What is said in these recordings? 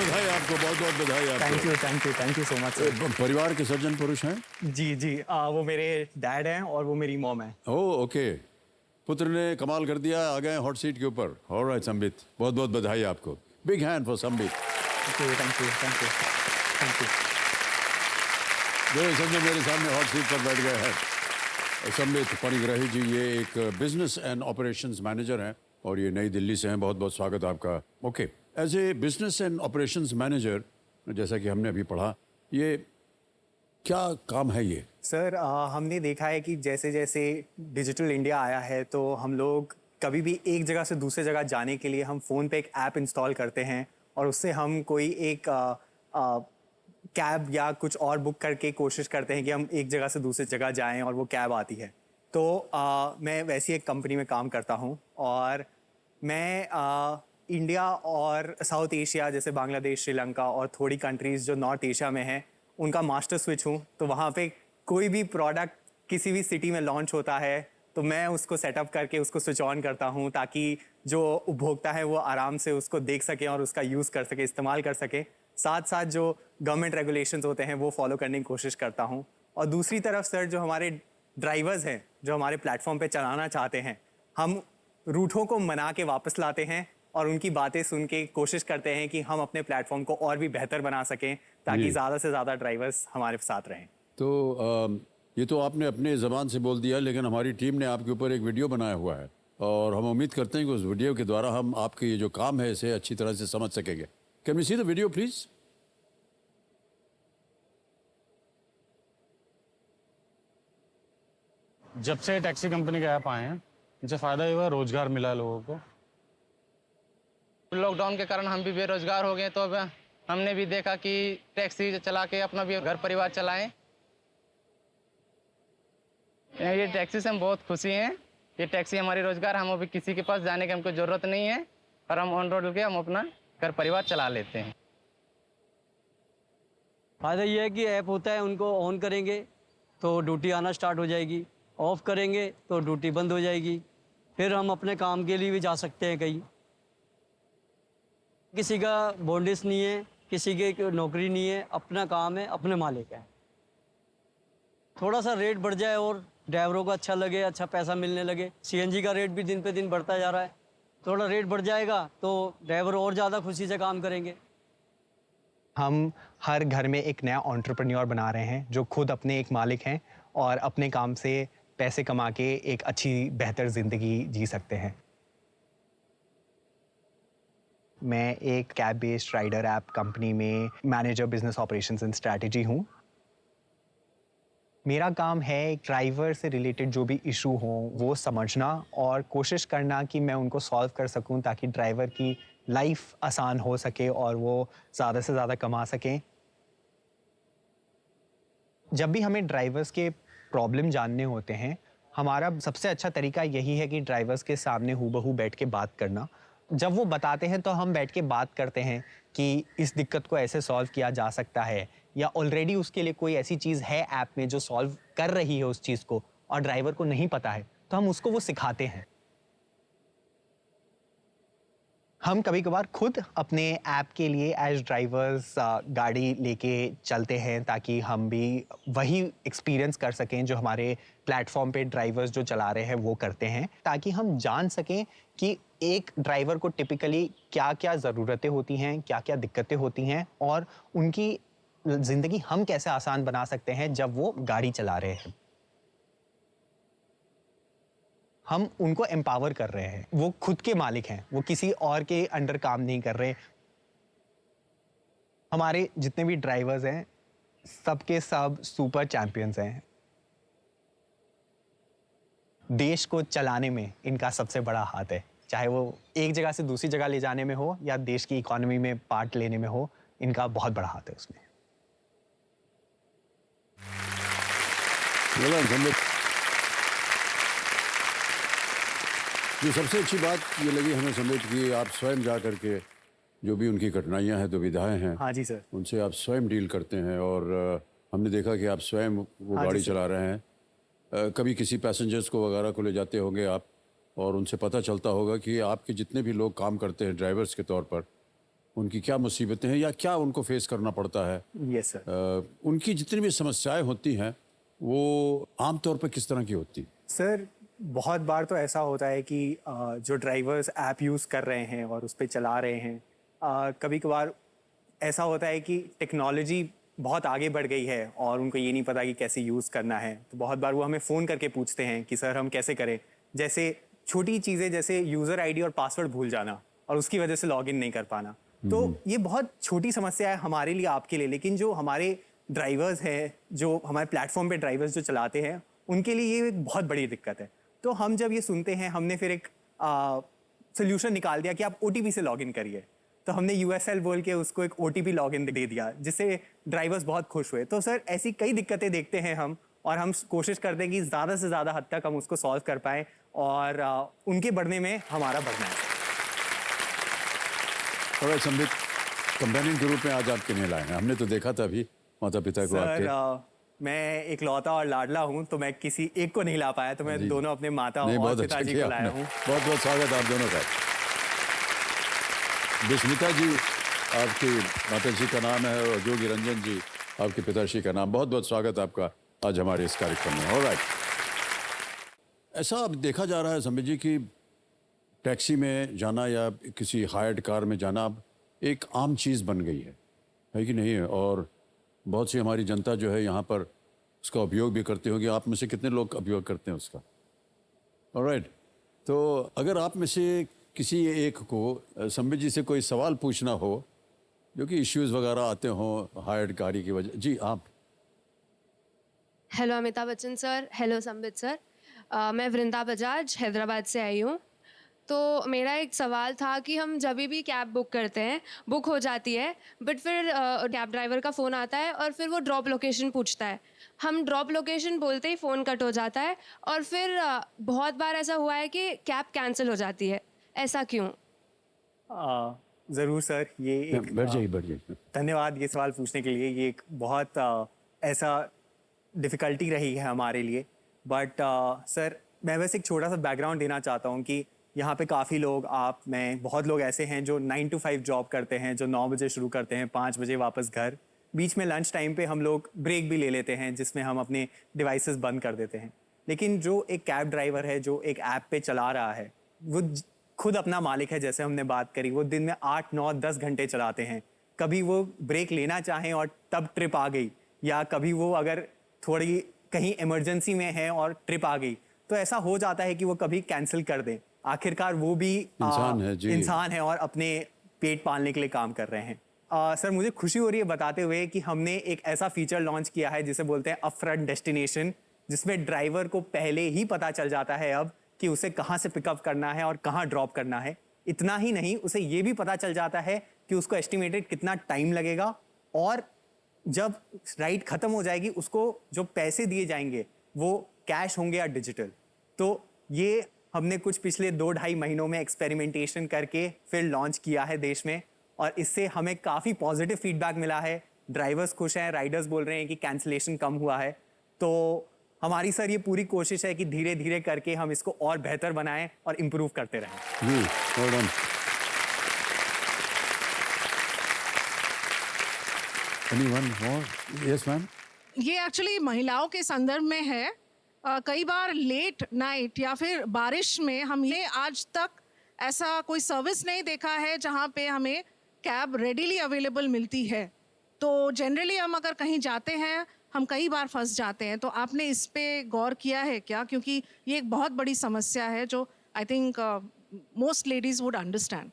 बधाई आपको, बहुत बहुत बधाई आपको। Thank you so much sir. परिवार के सज्जन पुरुष हैं? जी जी, वो मेरे डैड हैं और वो मेरी मॉम है। ओह ओके, पुत्र ने कमाल कर दिया, आ गए हॉट सीट के ऊपर। ऑलराइट संबित, बहुत बहुत बधाई आपको। Big hand for Sambit. Thank you. जो सज्जन मेरे सामने हॉट सीट पर बैठ गए हैं, संबित पणिग्राही जी, ये एक बिजनेस एंड ऑपरेशंस मैनेजर हैं और ये नई दिल्ली से हैं। बहुत बहुत स्वागत आपका। Okay, as a business and operations manager, जैसा कि हमने अभी पढ़ा, ये क्या काम है ये? सर, हमने देखा है कि जैसे जैसे डिजिटल इंडिया आया है तो हम लोग कभी भी एक जगह से दूसरे जगह जाने के लिए हम फ़ोन पे एक ऐप इंस्टॉल करते हैं और उससे हम कोई एक कैब या कुछ और बुक करके कोशिश करते हैं कि हम एक जगह से दूसरी जगह जाएं और वो कैब आती है। तो मैं वैसी एक कंपनी में काम करता हूं और मैं इंडिया और साउथ एशिया जैसे बांग्लादेश, श्रीलंका और थोड़ी कंट्रीज़ जो नॉर्थ एशिया में हैं उनका मास्टर स्विच हूँ। तो वहाँ पे कोई भी प्रोडक्ट किसी भी सिटी में लॉन्च होता है तो मैं उसको सेटअप करके उसको स्विच ऑन करता हूँ ताकि जो उपभोक्ता है वो आराम से उसको देख सके और उसका यूज़ कर सके, इस्तेमाल कर सके। साथ साथ जो गवर्नमेंट रेगुलेशंस होते हैं वो फॉलो करने की कोशिश करता हूँ। और दूसरी तरफ सर, जो हमारे ड्राइवर्स हैं जो हमारे प्लेटफॉर्म पे चलाना चाहते हैं, हम रूठों को मना के वापस लाते हैं और उनकी बातें सुन के कोशिश करते हैं कि हम अपने प्लेटफॉर्म को और भी बेहतर बना सकें ताकि ज़्यादा से ज़्यादा ड्राइवर्स हमारे साथ रहें। तो ये तो आपने अपने ज़बान से बोल दिया, लेकिन हमारी टीम ने आपके ऊपर एक वीडियो बनाया हुआ है और हम उम्मीद करते हैं कि उस वीडियो के द्वारा हम आपके ये जो काम है इसे अच्छी तरह से समझ सकेंगे। Can we see the video please? जब से टैक्सी कंपनी के ऐप आए हैं, इनसे फ़ायदा ये हुआ, रोज़गार मिला है लोगों को। लॉकडाउन के कारण हम भी बेरोजगार हो गए तो अब हमने भी देखा कि टैक्सी चला के अपना भी घर परिवार चलाएं। ये टैक्सी से हम बहुत खुशी हैं। ये टैक्सी हमारी रोजगार, हम अभी किसी के पास जाने की हमको ज़रूरत नहीं है और हम ऑन रोड के हम अपना घर परिवार चला लेते हैं। फ़ायदा ये है कि ऐप होता है, उनको ऑन करेंगे तो ड्यूटी आना स्टार्ट हो जाएगी, ऑफ करेंगे तो ड्यूटी बंद हो जाएगी। फिर हम अपने काम के लिए भी जा सकते हैं कहीं। किसी का बॉन्डिस नहीं है, किसी के नौकरी नहीं है, अपना काम है, अपने मालिक है। थोड़ा सा रेट बढ़ जाए और ड्राइवरों को अच्छा लगे, अच्छा पैसा मिलने लगे। सीएनजी का रेट भी दिन पे दिन बढ़ता जा रहा है, थोड़ा रेट बढ़ जाएगा तो ड्राइवर और ज़्यादा खुशी से काम करेंगे। हम हर घर में एक नया एंटरप्रेन्योर बना रहे हैं जो खुद अपने एक मालिक हैं और अपने काम से पैसे कमा के एक अच्छी बेहतर ज़िंदगी जी सकते हैं। मैं एक cab based rider app company में manager business operations and strategy हूँ। मेरा काम है ड्राइवर से रिलेटेड जो भी इशू हो वो समझना और कोशिश करना कि मैं उनको सॉल्व कर सकूं ताकि ड्राइवर की लाइफ आसान हो सके और वो ज़्यादा से ज़्यादा कमा सकें। जब भी हमें ड्राइवर्स के प्रॉब्लम जानने होते हैं, हमारा सबसे अच्छा तरीका यही है कि ड्राइवर्स के सामने हूबहू बैठ के बात करना। जब वो बताते हैं तो हम बैठ के बात करते हैं कि इस दिक्कत को ऐसे सॉल्व किया जा सकता है या ऑलरेडी उसके लिए कोई ऐसी चीज़ है ऐप में जो सॉल्व कर रही है उस चीज़ को और ड्राइवर को नहीं पता है तो हम उसको वो सिखाते हैं। हम कभी कभार खुद अपने ऐप के लिए एज ड्राइवर्स गाड़ी लेके चलते हैं ताकि हम भी वही एक्सपीरियंस कर सकें जो हमारे प्लेटफॉर्म पे ड्राइवर्स जो चला रहे हैं वो करते हैं, ताकि हम जान सकें कि एक ड्राइवर को टिपिकली क्या क्या ज़रूरतें होती हैं, क्या क्या दिक्कतें होती हैं और उनकी ज़िंदगी हम कैसे आसान बना सकते हैं जब वो गाड़ी चला रहे हैं। हम उनको एम्पावर कर रहे हैं, वो खुद के मालिक हैं, वो किसी और के अंडर काम नहीं कर रहे। हमारे जितने भी ड्राइवर्स हैं सबके सब सुपर चैंपियंस हैं। देश को चलाने में इनका सबसे बड़ा हाथ है, चाहे वो एक जगह से दूसरी जगह ले जाने में हो या देश की इकोनॉमी में पार्ट लेने में हो, इनका बहुत बड़ा हाथ है उसमें। ये सबसे अच्छी बात ये लगी हमें संबित कि आप स्वयं जा करके जो भी उनकी कठिनाइयां हैं, दुविधाएं हैं, हाँ जी सर, उनसे आप स्वयं डील करते हैं और हमने देखा कि आप स्वयं वो हाँ गाड़ी जी सर। चला रहे हैं। कभी किसी पैसेंजर्स को वगैरह को ले जाते होंगे आप और उनसे पता चलता होगा कि आपके जितने भी लोग काम करते हैं ड्राइवर्स के तौर पर, उनकी क्या मुसीबतें हैं या क्या उनको फेस करना पड़ता है, यस सर। उनकी जितनी भी समस्याएं होती हैं वो आमतौर पर किस तरह की होती हैं? सर बहुत बार तो ऐसा होता है कि जो ड्राइवर्स ऐप यूज़ कर रहे हैं और उस पर चला रहे हैं, कभी कभार ऐसा होता है कि टेक्नोलॉजी बहुत आगे बढ़ गई है और उनको ये नहीं पता कि कैसे यूज़ करना है। तो बहुत बार वो हमें फ़ोन करके पूछते हैं कि सर हम कैसे करें। जैसे छोटी चीज़ें जैसे यूज़र आईडी और पासवर्ड भूल जाना और उसकी वजह से लॉगिन नहीं कर पाना। तो ये बहुत छोटी समस्या है हमारे लिए, आपके लिए, लेकिन जो हमारे ड्राइवर्स हैं, जो हमारे प्लेटफॉर्म पे ड्राइवर्स जो चलाते हैं, उनके लिए ये एक बहुत बड़ी दिक्कत है। तो हम जब ये सुनते हैं, हमने फिर एक सोल्यूशन निकाल दिया कि आप OTP से लॉगिन करिए। तो हमने USL बोल के उसको एक OTP लॉगिन दे दिया, जिससे ड्राइवर्स बहुत खुश हुए। तो सर ऐसी कई दिक्कतें देखते हैं हम, और हम कोशिश करते हैं कि ज़्यादा से ज़्यादा हद तक हम उसको सॉल्व कर पाएँ और उनके बढ़ने में हमारा बढ़ना है। और संबित, कंपेनियन के रूप में आज आप किन्हें लाए हैं? हमने तो देखा था अभी माता पिता को आपके। सर मैं एक लौता और लाडला हूँ, तो मैं किसी एक को नहीं ला पाया, तो मैं दोनों अपने माता नहीं, और बहुत अच्छा पिताजी किया को लाया आपने। हूँ। बहुत बहुत स्वागत आप दोनों का। विस्मिता जी आपकी माताजी का नाम है और जोगी रंजन जी आपके पिताश्री का नाम। बहुत बहुत स्वागत आपका आज हमारे इस कार्यक्रम में। ऑलराइट, ऐसा अब देखा जा रहा है संबित जी कि टैक्सी में जाना या किसी हायर्ड कार में जाना अब एक आम चीज़ बन गई है कि नहीं है? और बहुत सी हमारी जनता जो है यहाँ पर उसका उपयोग भी करते होंगे। आप में से कितने लोग उपयोग करते हैं उसका? ऑलराइट, तो अगर आप में से किसी एक को संबित जी से कोई सवाल पूछना हो, जो कि इश्यूज वगैरह आते हों हायर्ड गाड़ी की वजह, जी आप। Hello Amitabh Bachchan sir, hello Sambit sir. मैं वृंदा बजाज हैदराबाद से आई हूँ। तो मेरा एक सवाल था कि हम जब भी कैब बुक करते हैं, बुक हो जाती है, बट फिर कैब ड्राइवर का फ़ोन आता है और फिर वो ड्रॉप लोकेशन पूछता है। हम ड्रॉप लोकेशन बोलते ही फ़ोन कट हो जाता है और फिर बहुत बार ऐसा हुआ है कि कैब कैंसिल हो जाती है। ऐसा क्यों? ज़रूर सर, ये एक बैठ जाइए। धन्यवाद ये सवाल पूछने के लिए। ये एक बहुत ऐसा डिफ़िकल्टी रही है हमारे लिए। बट सर मैं बस एक छोटा सा बैकग्राउंड देना चाहता हूँ कि यहाँ पे काफ़ी लोग, आप, मैं, बहुत लोग ऐसे हैं जो 9 to 5 जॉब करते हैं, जो 9 बजे शुरू करते हैं, 5 बजे वापस घर। बीच में लंच टाइम पे हम लोग ब्रेक भी ले लेते हैं, जिसमें हम अपने डिवाइसेस बंद कर देते हैं। लेकिन जो एक कैब ड्राइवर है, जो एक ऐप पे चला रहा है, वो खुद अपना मालिक है। जैसे हमने बात करी, वो दिन में 8, 9, 10 घंटे चलाते हैं। कभी वो ब्रेक लेना चाहें और तब ट्रिप आ गई, या कभी वो अगर थोड़ी कहीं इमरजेंसी में है और ट्रिप आ गई, तो ऐसा हो जाता है कि वो कभी कैंसिल कर दें। आखिरकार वो भी इंसान है जी। इंसान है और अपने पेट पालने के लिए काम कर रहे हैं। सर मुझे खुशी हो रही है बताते हुए कि हमने एक ऐसा फीचर लॉन्च किया है जिसे बोलते हैं अपफ्रंट डेस्टिनेशन, जिसमें ड्राइवर को पहले ही पता चल जाता है अब कि उसे कहाँ से पिकअप करना है और कहाँ ड्रॉप करना है। इतना ही नहीं, उसे ये भी पता चल जाता है कि उसको एस्टिमेटेड कितना टाइम लगेगा, और जब राइड खत्म हो जाएगी उसको जो पैसे दिए जाएंगे वो कैश होंगे या डिजिटल। तो ये हमने कुछ पिछले 2-2.5 महीनों में एक्सपेरिमेंटेशन करके फिर लॉन्च किया है देश में, और इससे हमें काफ़ी पॉजिटिव फीडबैक मिला है। ड्राइवर्स खुश हैं, राइडर्स बोल रहे हैं कि कैंसिलेशन कम हुआ है। तो हमारी सर ये पूरी कोशिश है कि धीरे धीरे करके हम इसको और बेहतर बनाएं और इम्प्रूव करते रहें। जी, well done. Anyone more? Yes, ma'am. ये एक्चुअली महिलाओं के संदर्भ में है। कई बार लेट नाइट या फिर बारिश में हमने आज तक ऐसा कोई सर्विस नहीं देखा है जहाँ पे हमें कैब रेडीली अवेलेबल मिलती है। तो जनरली हम अगर कहीं जाते हैं, हम कई बार फंस जाते हैं। तो आपने इस पे गौर किया है क्या? क्योंकि ये एक बहुत बड़ी समस्या है जो I think most ladies would understand.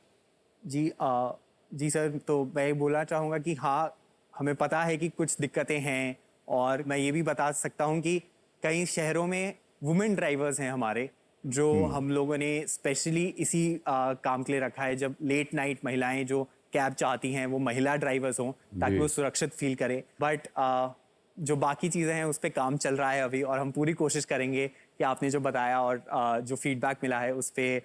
जी सर, तो मैं ये बोलना चाहूँगा कि हाँ, हमें पता है कि कुछ दिक्कतें हैं, और मैं ये भी बता सकता हूँ कि कई शहरों में वुमेन ड्राइवर्स हैं हमारे, जो हम लोगों ने स्पेशली इसी काम के लिए रखा है। जब लेट नाइट महिलाएं जो कैब चाहती हैं वो महिला ड्राइवर्स हों, ताकि वो सुरक्षित फील करें। बट जो बाकी चीज़ें हैं उस पर काम चल रहा है अभी, और हम पूरी कोशिश करेंगे कि आपने जो बताया और जो फीडबैक मिला है उस पर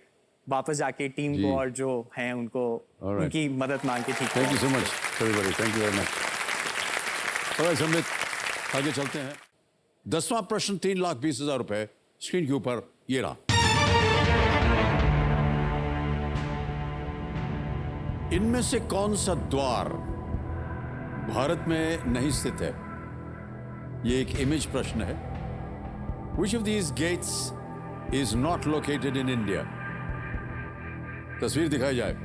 वापस जाके टीम जी। को और जो हैं उनको Alright. उनकी मदद मांग के ठीक थैंक यू करें। So much everybody, thank you very much. और संबित, आगे चलते हैं। 10वां प्रश्न 3,20,000 रुपए स्क्रीन के ऊपर ये रहा। इनमें से कौन सा द्वार भारत में नहीं स्थित है? ये एक इमेज प्रश्न है। Which of these gates is not located in India? तस्वीर दिखाई जाए।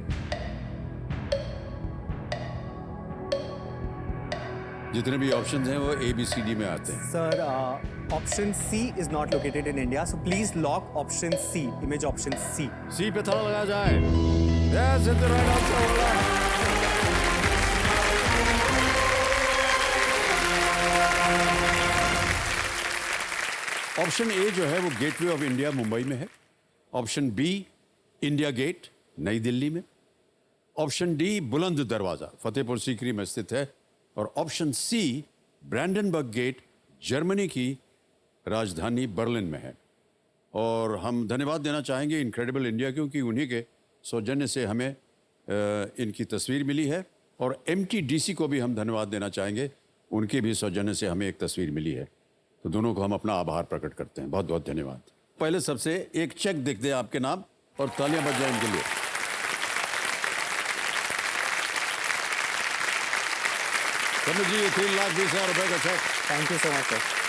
जितने भी ऑप्शंस हैं वो ABCD में आते हैं। Sir option C is not located in India, so please lock option C, image option C. C पे ताला लगाया जाए। Yes, it's the right answer, वाला। ऑप्शन ए जो है वो गेटवे ऑफ इंडिया मुंबई में है। ऑप्शन बी इंडिया गेट नई दिल्ली में। ऑप्शन डी बुलंद दरवाजा फतेहपुर सीकरी में स्थित है। और option C Brandenburg Gate Germany की राजधानी बर्लिन में है। और हम धन्यवाद देना चाहेंगे इनक्रेडिबल इंडिया, क्योंकि उन्हीं के सौजन्य से हमें इनकी तस्वीर मिली है। और MTDC को भी हम धन्यवाद देना चाहेंगे, उनके भी सौजन्य से हमें एक तस्वीर मिली है। तो दोनों को हम अपना आभार प्रकट करते हैं। बहुत बहुत धन्यवाद। पहले सबसे एक चेक देख दें आपके नाम और तालियां बज जाए इनके लिए। जी, ये 3,20,000 रुपए का check. Thank you so much sir.